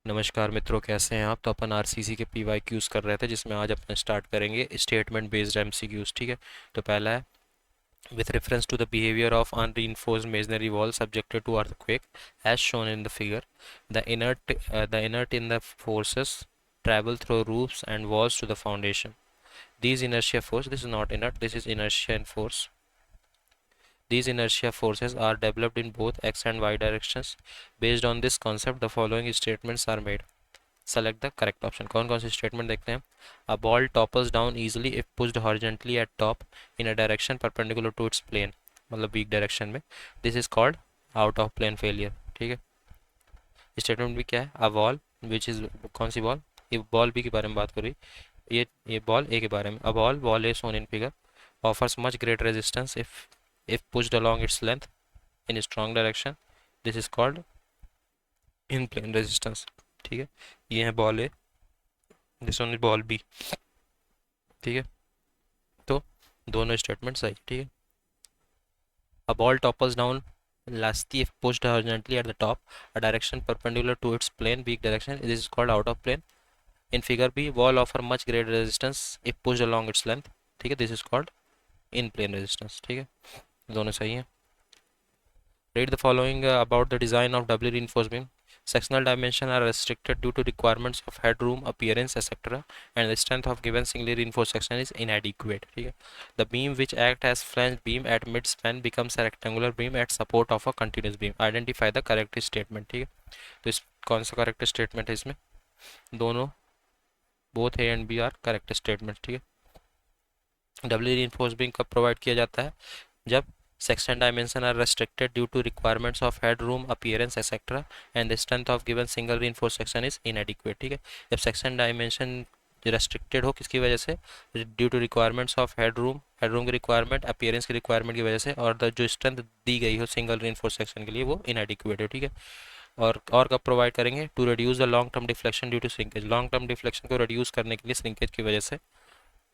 नमस्कार मित्रों, कैसे हैं आप। तो अपन आरसीसी के पीवाई क्यूज़ कर रहे थे, जिसमें आज अपन स्टार्ट करेंगे स्टेटमेंट बेस्ड एमसीक्यूज़। ठीक है। तो पहला है, with reference to the behaviour of unreinforced masonry wall subjected to earthquake as shown in the figure, the inert in the forces travel through roofs and walls to the foundation. These inertia force, this is not inert, this is inertia and force. These inertia forces are developed in both x and y directions. Based on this concept, the following statements are made. Select the correct option. कौन कौन से statement देखते हैं। A ball topples down easily if pushed horizontally at top in a direction perpendicular to its plane, मतलब weak direction में। This is called out of plane failure. ठीक है। Statement भी क्या है, अ बॉल विच इज, कौन सी ball, ये ball B के बारे में बात कर रही, ये बॉल ए के बारे में। A ball A shown in figure offers much great resistance if pushed along its length in strong direction. This is called in plane resistance. ठीक है। ये है ball A, this one is ball B. ठीक है। तो दोनों statement सही। ठीक है। A ball topples down lastly if pushed horizontally at the top, a direction perpendicular to its plane, weak direction. This is called out of plane. In figure B, wall offer much greater resistance if pushed along its length. ठीक है। This is called in plane resistance. ठीक है। दोनों सही हैं। Read the following about the design of doubly reinforced beam. Sectional dimensions are restricted due to requirements of headroom, appearance, etc. and the strength of given singly reinforced section is inadequate. ठीक है। The beam which acts as flange beam at mid span becomes a rectangular beam at support of a continuous beam. Identify the correct statement। ठीक है। तो इस कौन सा correct statement है इसमें, दोनों, both A and B are correct statement. ठीक है। डबली reinforced beam कब प्रोवाइड किया जाता है, जब section dimension are restricted due to requirements of headroom, appearance, etc. and the strength of given single reinforced section is inadequate। ठीक है। जब section dimension restricted हो किसकी वजह से, due to requirements of headroom की रिक्वायरमेंट, अपीयरेंस की requirement की वजह से, और जो स्ट्रेंथ दी गई हो सिंगल reinforced सेक्शन के लिए वो इनएडिक्वेट है। ठीक है। और कब प्रोवाइड करेंगे, to reduce the long term deflection due to shrinkage, long term deflection को रिड्यूस करने के लिए श्रिंकेज की वजह से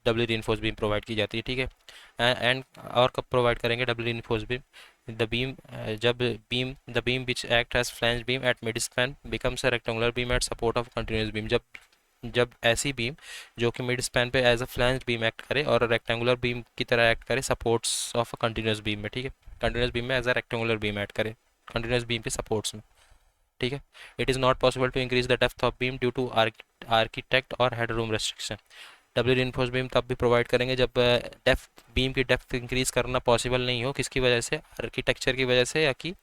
डबली रीइंफोर्स बीम प्रोवाइड की जाती है। ठीक है। एंड और कब प्रोवाइड करेंगे doubly reinforce beam, the beam, जब the beam which act as flange beam at mid span becomes a rectangular beam at support of continuous beam, जब जब ऐसी बीम जो कि मिड स्पैन पे as a flange beam act करे और rectangular beam की तरह एक्ट करे supports of a continuous beam में। ठीक है। कंटिन्यूस बीम में as a rectangular beam act करे कंटिन्यूस बीम के सपोर्ट्स में। ठीक है। It is not possible to increase the depth of beam due to architect और head room restriction. Double reinforce beam तब भी प्रोवाइड करेंगे जब डेप्थ बीम की डेप्थ इंक्रीज करना पॉसिबल नहीं हो, किसकी वजह से, आर्किटेक्चर की वजह से या कि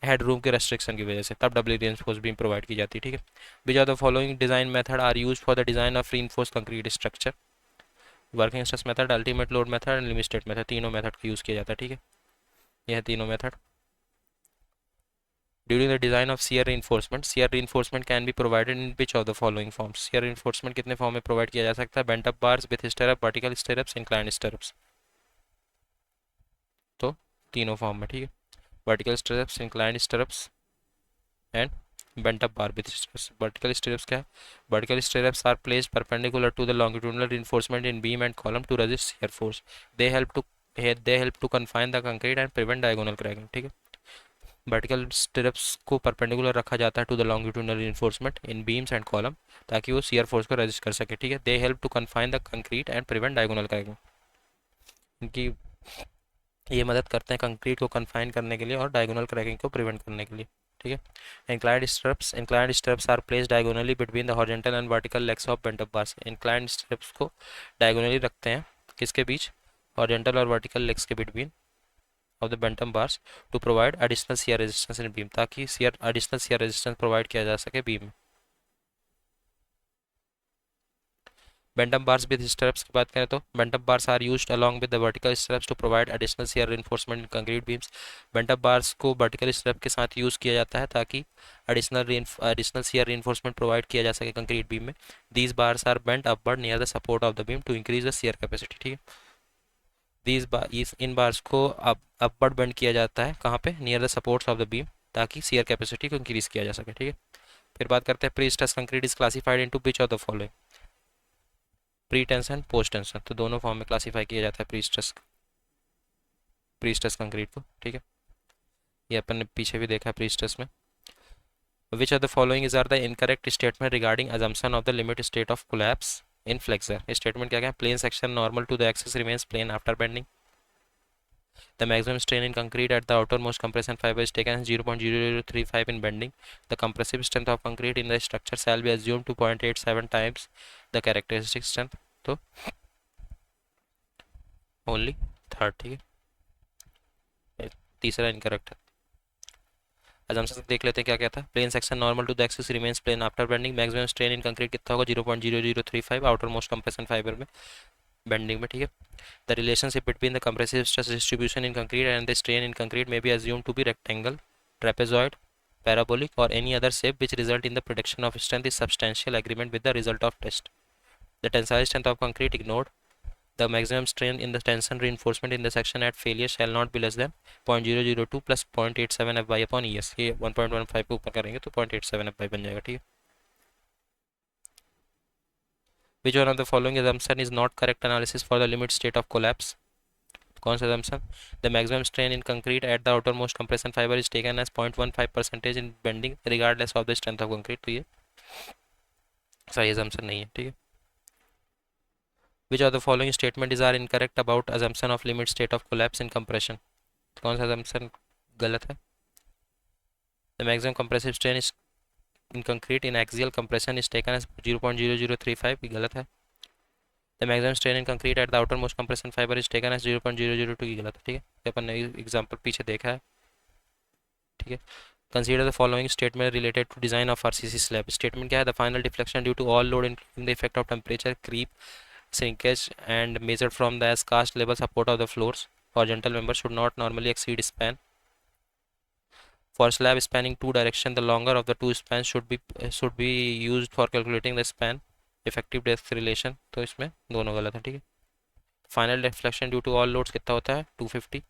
हेड रूम के रेस्ट्रिक्शन की वजह से, तब डबल रीइंफोर्स बीम प्रोवाइड की जाती है। ठीक है। Which are the following design method are use for the design of reinforce concrete structure. Working stress method, ultimate load method and limit state method, तीनों मेथड का यूज किया जाता है। ठीक है। यह तीनों method. During the design of shear reinforcement can be provided in which of the following forms? shear reinforcement कितने फॉर्म में प्रोवाइड किया जा सकता है, bent up bars, with stirrup, vertical stirrups, inclined stirrups. तो तीनों फॉर्म में। ठीक है। Vertical stirrups, inclined stirrups and bent up bar with stirrups. Vertical stirrups क्या है, vertical stirrups are placed perpendicular to the longitudinal reinforcement in beam and column to resist shear force. they help to they help to confine the concrete and prevent diagonal cracking। ठीक है। Vertical stirrups को perpendicular रखा जाता है to the longitudinal reinforcement in beams and column, ताकि वो shear force को resist कर सके। ठीक है। They help to confine the concrete and prevent diagonal cracking, इनकी ये मदद करते हैं कंक्रीट को कन्फाइन करने के लिए और डायगोनल क्रैकिंग को प्रिवेंट करने के लिए। ठीक है। Inclined stirrups are placed diagonally between the horizontal and vertical legs of bent up bars. Inclined stirrups को डायगोनली रखते हैं किसके बीच, हॉरिजॉन्टल और वर्टिकल लेग्स के between of the Bantam bars to provide additional shear resistance in beam, ताकि additional shear resistance provide किया जा सके बीम में। Bantam bars with stirrups की बात करें तो Bantam bars are used along with the vertical stirrups to provide additional shear reinforcement in concrete beams। Bantam bars को vertical stirrup के साथ यूज़ किया जाता है ताकि additional shear reinforcement प्रोवाइड किया जा सके कंक्रीट बीम में। These bars are bent upward near the support of the beam to increase the shear capacity। ठीक है। इन बार्स को अपवर्ड बेंड किया जाता है कहाँ पे, near the supports of the beam, ताकि शियर कैपेसिटी को इंक्रीज किया जा सके। ठीक है। फिर बात करते हैं pre stress concrete is classified into which of the following, pre tension, post tension. तो दोनों फॉर्म में क्लासीफाई किया जाता है प्री स्ट्रेस कंक्रीट को। ठीक है। ये अपन ने पीछे भी देखा है प्री स्ट्रेस में। Which of the following is are the incorrect statement regarding assumption of the limit state of collapse in flexor? Statement क्या क्या? Plane section normal to the axis remains plane after bending. The maximum strain in concrete at the outermost compression fiber is taken as 0.0035 in bending. The compressive strength of concrete in the structure shall be assumed to 0.87 times the characteristic strength. तो only third. ठीक है, तीसरा incorrect है. Assumption देख लेते हैं क्या क्या था. Plane section normal to the axis remains plane after bending. Maximum strain in concrete कितना होगा? 0.0035 आउटर मोस्ट कंप्रेशन फाइबर में बेंडिंग में. ठीक है. The relationship between the compressive stress distribution in concrete and the strain in concrete may be assumed to be rectangle, trapezoid, parabolic or any other shape which result in the prediction of strength is substantial agreement with the result of test. The tensile strength of concrete ignored. The maximum strain in the tension reinforcement in the section at failure shall not be less than 0.002 plus 0.87 fy upon ES. ये 1.15 के ऊपर करेंगे तो 0.87 fy बन जाएगा. ठीक है. Which one of the following assumption is not correct analysis for the limit state of collapse? कौन सा assumption? The maximum strain in concrete at the outermost compression fiber is taken as 0.15% in bending regardless of the strength of concrete. तो ये सही assumption नहीं है. ठीक है. Which of the following statements are incorrect about assumption of limit state of collapse in compression? कौन सा assumption गलत है? The maximum compressive strain is in concrete in axial compression is taken as 0.0035. ये गलत है. The maximum strain in concrete at the outermost compression fiber is taken as 0.002. ये गलत है. ठीक है. ये अपन ने एग्जांपल पीछे देखा है. ठीक है. Consider the following statement related to design of RCC slab. Statement क्या है? The final deflection due to all load including the effect of temperature, creep, shrinkage and measured from the as cast level support of the floors. Horizontal member should not normally exceed span. For slab spanning two direction, the longer of the two spans should be used for calculating the span effective depth relation. तो इसमें दोनों गलत है. ठीक है. Final deflection due to all loads कितना होता है? 250.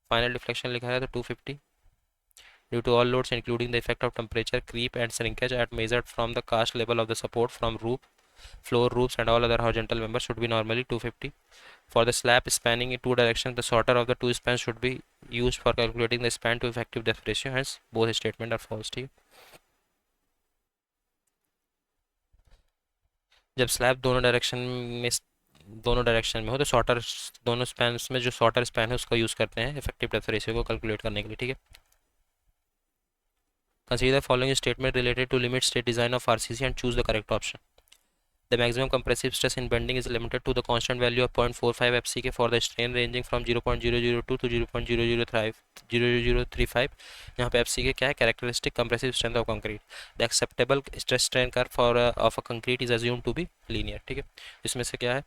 फाइनल डिफ्लेक्शन लिखा है तो 250 due to all loads including the effect of temperature, creep and shrinkage at measured from the cast level of the support from roof, floor, roofs and all other horizontal members should be normally 250. For the slab spanning in two directions, the shorter of the two spans should be used for calculating the span to effective depth ratio. Hence both statement are false. ठीक. जब slab दोनों direction में हो तो shorter दोनों span में जो shorter span है उसको यूज़ करते हैं इफेक्टिव डेप्थ रेशियो को कैलकुलेट करने के लिए. ठीक है. Consider the following statement related to limit state design of RCC and choose the correct option. The maximum compressive stress in bending is limited to the constant value of 0.45 FCK for the strain ranging from 0.002 to 0.035. यहाँ पे FCK क्या है? Characteristic compressive strength of concrete. The acceptable stress strain curve for of a concrete is assumed to be linear. ठीक है. इसमें से क्या है?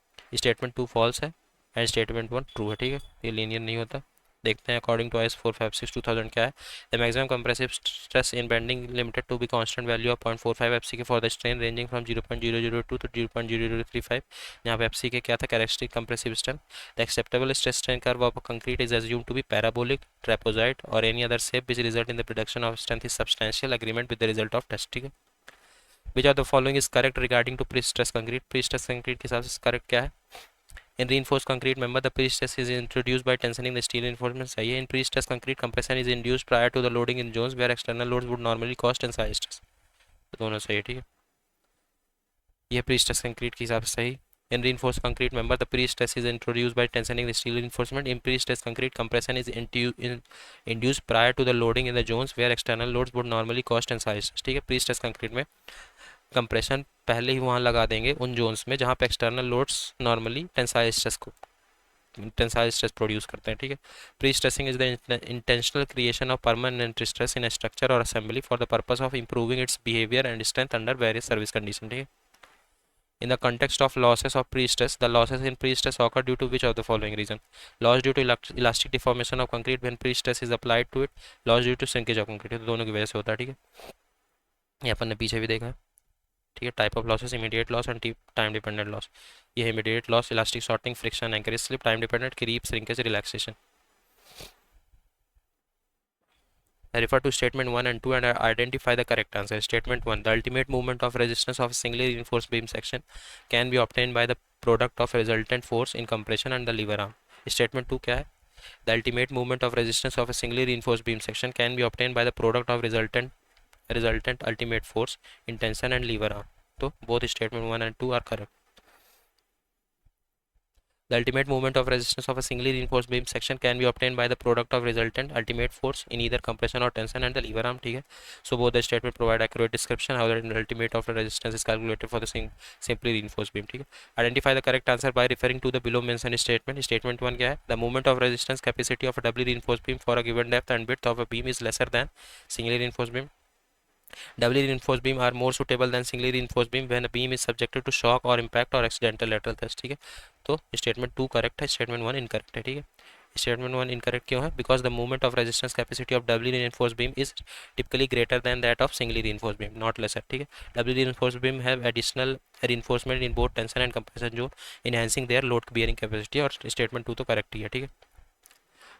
Statement 2 false है and statement 1 true है. ठीक है. ये linear नहीं होता. देखते हैं अकॉर्डिंग टू IS 456/2000 क्या है. The maximum compressive stress in bending limited to be constant value of 0.45 FCK for the strain ranging from 0.002 to 0.0035. यहाँ पे FCK क्या था? Characteristic compressive strength. The acceptable stress strain curve of concrete is assumed to be parabolic, trapezoid और any other shape which result in the production of strength is substantial agreement with the result of test. ठीक है. Which are the following is correct regarding to pre stress concrete. Pre stress concrete के हिसाब से correct क्या है? In reinforced concrete member, the pre-stress is introduced by tensioning the steel reinforcement. सही है. In pre-stress concrete, compression is induced prior to the loading in zones where external loads would normally cause tensile stress. तो दोनों सही है. ठीक है. यह pre-stress concrete के हिसाब से सही. In reinforced concrete member, the pre-stress is introduced by tensioning the steel reinforcement. In pre-stress concrete, compression is induced prior to the loading in the zones where external loads would normally cause tensile stress. ठीक है. pre-stress concrete में compression पहले ही वहाँ लगा देंगे उन Jones में जहाँ पे external loads normally tensile stress produce करते हैं. ठीक है. Prestressing is the intentional creation of permanent stress in structure और assembly for the purpose of improving its behaviour and strength under various service condition. ठीक है. In the context of losses of pre-stress, the losses in pre-stress occur due to which of the following reason? Loss due to elastic deformation of concrete when pre-stress is applied to it. Loss due to shrinkage of concrete. तो दोनों की वजह से होता है. ठीक है. ये अपन ने पीछे भी देखा है. ठीक है. Type of losses immediate loss and time dependent loss. ये immediate loss elastic shortening, friction, anchorage slip. Time dependent creep, shrinkage, relaxation. Refer to statement 1 and 2 and identify the correct answer. Statement 1. The ultimate movement of resistance of a singly reinforced beam section can be obtained by the product of resultant force in compression and the lever arm. Statement 2 क्या है? The ultimate movement of resistance of a singly reinforced beam section can be obtained by the product of resultant resultant ultimate force in tension and lever arm. तो both statement 1 and 2 are correct. The ultimate moment of resistance of a singly reinforced beam section can be obtained by the product of resultant ultimate force in either compression or tension and the lever arm. ठीक है. So both the statement provide accurate description how the ultimate of the resistance is calculated for the simply reinforced beam. ठीक है. Identify the correct answer by referring to the below mentioned statement. Statement 1 क्या है? The moment of resistance capacity of a doubly reinforced beam for a given depth and width of a beam is lesser than singly reinforced beam. Doubly reinforced beam are more suitable than singly reinforced beam when a beam is subjected to shock or impact or accidental lateral thrust. ठीक है. तो statement 2 correct है, statement 1 incorrect है. ठीक है. Statement 1 incorrect क्यों है? Because the movement of resistance capacity of doubly reinforced beam is typically greater than that of singly reinforced beam, not lesser. ठीक है. Doubly reinforced beam have additional reinforcement in both tension and compression zone, enhancing their load bearing capacity. और statement 2 तो correct ही है. ठीक है.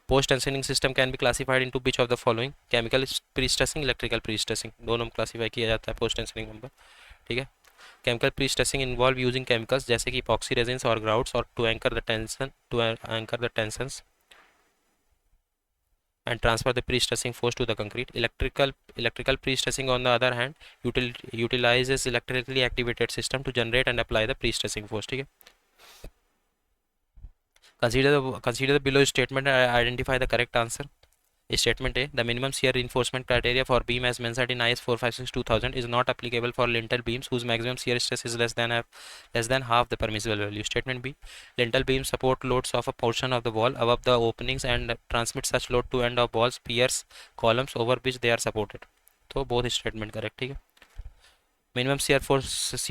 Post tensioning system can be classified into which of the following? Chemical pre-stressing, electrical pre-stressing, दोनों में classify किया जाता है पोस्ट टेंशनिंग नंबर. ठीक है. Chemical prestressing involve using chemicals जैसे कि इपॉक्सी रेजिन्स और ग्राउट्स और to anchor the tensions and transfer the pre-stressing force to the concrete. Electrical pre-stressing on the other hand utilizes electrically activated system to generate and apply the pre-stressing force. ठीक है. Consider the below statement and identify the correct answer. Statement A. The minimum shear reinforcement criteria for beam as mentioned in IS 456-2000 is not applicable for lintel beams whose maximum shear stress is less than half the permissible value. Statement B. Lintel beams support loads of a portion of the wall above the openings and transmit such load to end of walls, piers, columns over which they are supported. तो both statement correct. ठीक है. Minimum shear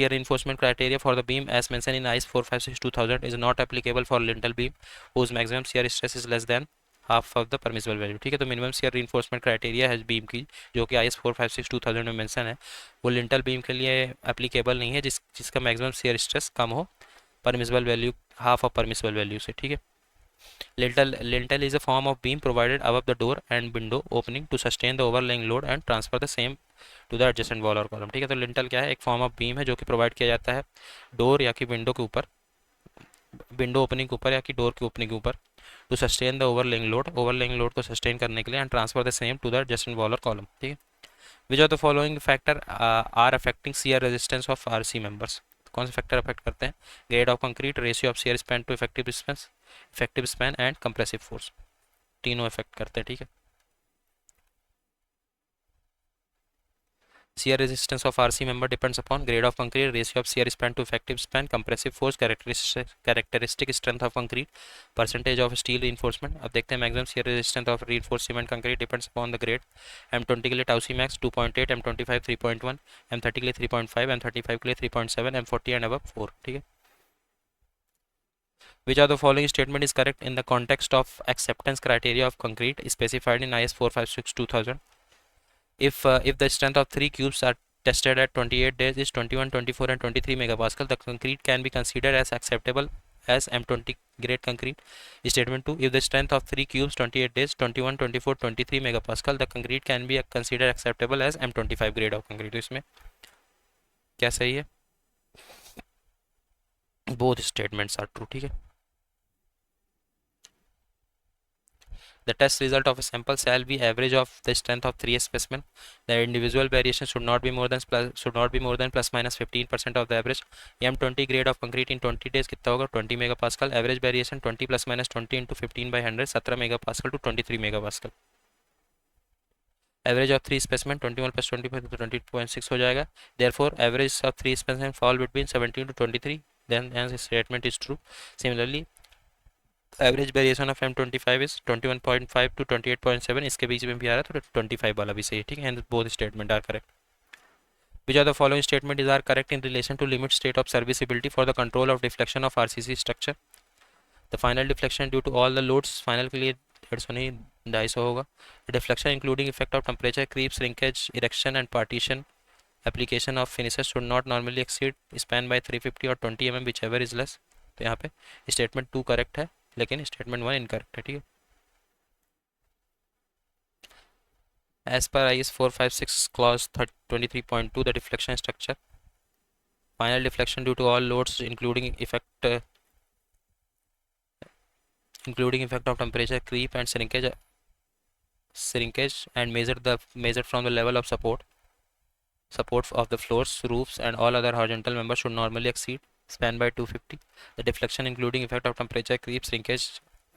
reinforcement criteria for the beam as mentioned in IS 456-2000 is not applicable for lintel beam whose maximum shear stress is less than half of the permissible value. ठीक है. तो minimum share reinforcement criteria है beam की जो कि IS 456-2000 में mention है, वो लिंटल बीम के लिए एप्लीकेबल नहीं है जिसका मैक्सिमम शेयर स्ट्रेस कम हो permissible value, half of permissible value से. ठीक है. Lintel is a form of beam provided above the door and window opening to sustain the overlaying load and transfer the same to the adjacent wall or column. ठीक है. तो lintel क्या है? एक form of beam है जो कि provide किया जाता है डोर या कि विंडो के ऊपर, विंडो ओपनिंग के ऊपर या कि डोर के ओपनिंग के ऊपर, to sustain the overlaying load को सस्टेन करने के लिए and transfer the same to the adjacent wall और कॉलम. ठीक है. Which of the following factor are affecting shear resistance of RC members? कौन से फैक्टर अफेक्ट करते हैं? Grade of concrete, ratio of shear span to effective span and compressive force. तीनों effect करते हैं. ठीक है. Shear resistance of RC member depends upon grade of concrete, ratio of shear span to effective span, compressive force, characteristic strength of concrete, percentage of steel reinforcement. अब देखते हैं maximum shear resistance of reinforced cement concrete depends upon the grade. M20 के लिए tau C max 2.8, M25 3.1, M30 के लिए 3.5, M35 के लिए 3.7, M40 and above 4. ठीक है. Which of the following statement is correct in the context of acceptance criteria of concrete specified in IS 456-2000? If the strength of 3 cubes are tested at 28 days is 21, 24 and 23 megapascal, the concrete can be considered as acceptable as M20 grade concrete. Statement 2. If the strength of 3 cubes 28 days 21, 24, 23 megapascal, the concrete can be considered acceptable as M25 grade of concrete. तो इसमें क्या सही है? Both statements are true. ठीक है. The test result of a sample shall be average of the strength of 3 specimen. The individual variation should not be more than plus minus 15% of the average. M20 grade of concrete in 20 days कितना होगा? 20 megapascal. Average variation 20 plus minus 20 into 15 by 100, 17 megapascal to 23 megapascal. Average of 3 specimen 21 plus 25 तो 20.6 हो जाएगा. Therefore average of 3 specimen fall between 17 to 23. Then hence statement is true. Similarly average variation of M25 is 21.5 to 28.7, इसके बीच में भी आ रहा है तो 25 वाला भी सही है. ठीक है. Both statement are correct. Which are the following statement is are correct in relation to limit state of serviceability for the control of deflection of RCC structure? The final deflection due to all the loads, final के लिए 150 नहीं 250 होगा. Deflection including effect of temperature, creep, shrinkage, erection and partition application of finishes should not normally exceed span by 350 और 20 mm which ever is less. तो यहाँ पे statement 2 correct है लेकिन स्टेटमेंट 1 इनकरेक्ट है. ठीक है. As per IS 456 clause 23.2, the deflection structure, final deflection due to all loads including effect of temperature, creep and shrinkage and measured from the level of support Support of the floors, roofs, and all other horizontal members should normally exceed span by 250. The deflection, including effect of temperature creep, shrinkage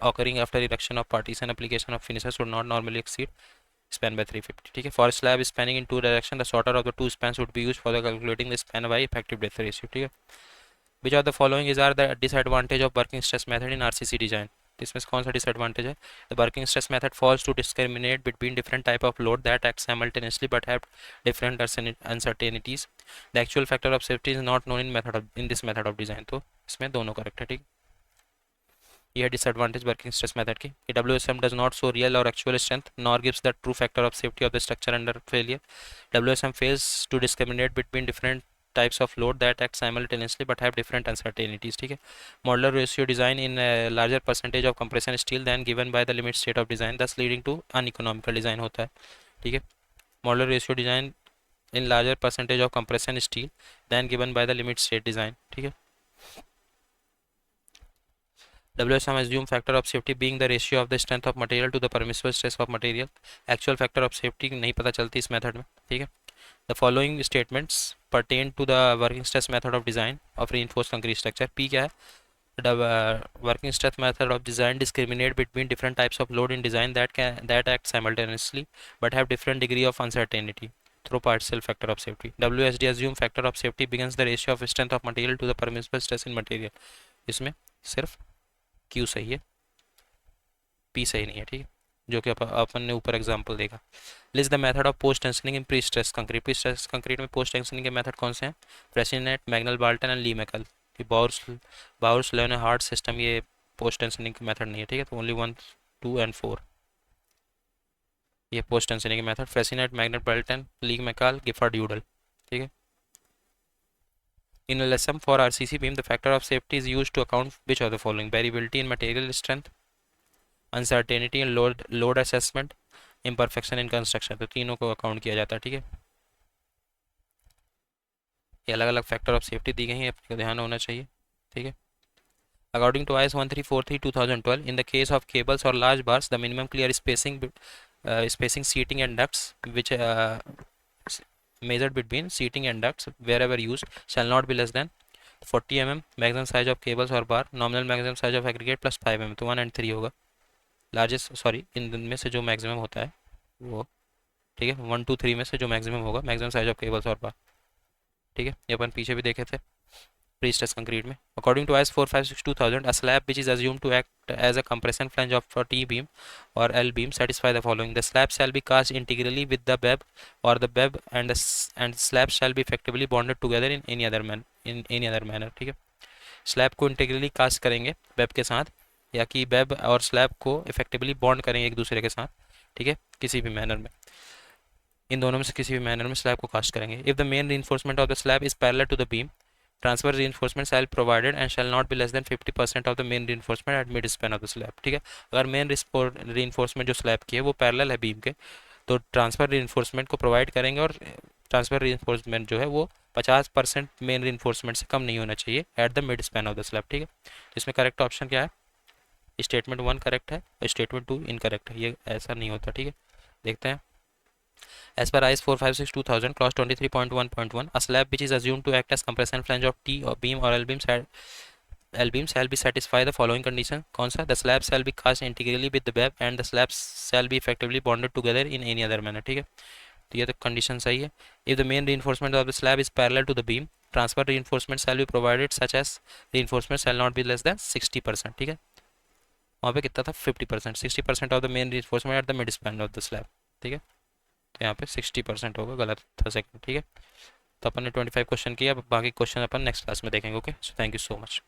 occurring after erection of partition application of finishes, should not normally exceed span by 350. ठीक है. For slab spanning in two direction, the shorter of the two spans would be used for the calculating the span by effective depth ratio. ठीक है. Which of the following is are the disadvantage of working stress method in RCC design? इसमें कौन सा disadvantage है? The working stress method falls to discriminate between different type of load that act simultaneously but have different uncertainties. The actual factor of safety is not known in this method of design. तो इसमें दोनों correct है. ठीक. यह disadvantage working stress method की. WSM does not show real or actual strength nor gives the true factor of safety of the structure under failure. WSM fails to discriminate between different types of load that act simultaneously but have different uncertainties. ठीक है. Modular ratio design in a larger percentage of compression steel than given by the limit state of design, thus leading to uneconomical design होता है. ठीक है. Modular ratio design in larger percentage of compression steel than given by the limit state design. ठीक है. WSM assume factor of safety being the ratio of the strength of material to the permissible stress of material. Actual factor of safety नहीं पता चलती इस method में. ठीक है. The following statements pertain to the working stress method of design of reinforced concrete structure. P क्या है? The working stress method of design discriminate between different types of load in design that act simultaneously but have different degree of uncertainty through partial factor of safety. WSD assume factor of safety begins the ratio of strength of material to the permissible stress in material. इसमें सिर्फ Q सही है, P सही नहीं है. ठीक है. जो कि अपन ने ऊपर एग्जांपल देखा. List the method of post tensioning in pre stress concrete. Pre stress concrete में पोस्ट टेंशनिंग के मेथड कौन से हैं? फ्रेसिनेट, मैग्नल बाल्टन एंड ली मैकल. ये बाउर्स लेनहार्ड सिस्टम ये पोस्ट टेंशनिंग का मेथड नहीं है. ठीक है. तो ओनली 1, 2 एंड 4 ये पोस्ट टेंशनिंग के मेथड. फ्रेसिनेट, मैग्नल बाल्टन, ली मैकल, गिफर्ड यूडल. ठीक है. In LSM for RCC beam, the factor of safety is used to account which of the following: variability in material strength, uncertainty in load assessment, imperfection in construction. तो तीनों को account किया जाता है. ठीक है. ये अलग अलग फैक्टर ऑफ सेफ्टी दी गई हैं, आपको ध्यान होना चाहिए. ठीक है. According to IS 1343/2012, in the case of cables or large bars, the minimum clear spacing seating and ducts which measured between seating and ducts wherever used shall not be less than 40 mm. Maximum size of cables or bar, nominal maximum size of aggregate plus 5 mm. तो 1 and 3 होगा. Largest इनमें से जो maximum होता है वो. ठीक है. 1, 2, 3 में से जो मैक्सिमम होगा, मैक्सिमम साइज ऑफ केबल्स और बार. ठीक है. ये अपन पीछे भी देखे थे प्री स्ट्रेस कंक्रीट में. According to IS 456/2000, a slab which is assumed to act as a compression flange of a T beam or L beam satisfy the following: the slab shall be cast integrally with the web or the web and slab shall be effectively bonded together in any other manner. ठीक है. Slab को integrally cast करेंगे web के साथ, या कि web और slab को इफेक्टिवली बॉन्ड करेंगे एक दूसरे के साथ. ठीक है. किसी भी मैनर में, इन दोनों में से किसी भी मैनर में स्लैब को कास्ट करेंगे. If the main reinforcement of the slab is parallel to the beam, transfer reinforcement shall provided and shall not be less than 50% of the main reinforcement at mid span of the slab. ठीक है. अगर main reinforcement जो slab की है वो parallel है beam के, तो ट्रांसफर reinforcement को प्रोवाइड करेंगे, और ट्रांसफर reinforcement जो है वो 50% मेन reinforcement से कम नहीं होना चाहिए at the mid span of the slab. ठीक है. इसमें करेक्ट ऑप्शन क्या है? स्टेटमेंट 1 करेक्ट है, स्टेटमेंट 2 इनकरेक्ट है. ये ऐसा नहीं होता. ठीक है. देखते हैं. As per IS 456/2000, clause 23.1.1, a slab which is assumed to act as compression flange of T or beam or L beam shall be satisfy the following condition. कौन सा? The slab shall be cast integrally with the web and the slabs shall be effectively bonded together in any other manner. ठीक है. तो ये तो condition सही है. If the main reinforcement of the slab is parallel to the beam, transfer reinforcement shall be provided such as reinforcement shall not be less than 60%. ठीक है. वहाँ पे कितना था? 50%. 60% of the main reinforcement at the mid span of the slab. ठीक है. तो यहाँ पे 60% होगा, गलत था सेकंड. ठीक है. तो अपन ने 25 क्वेश्चन किया. अब बाकी क्वेश्चन अपन नेक्स्ट क्लास में देखेंगे. Okay. So thank you so much.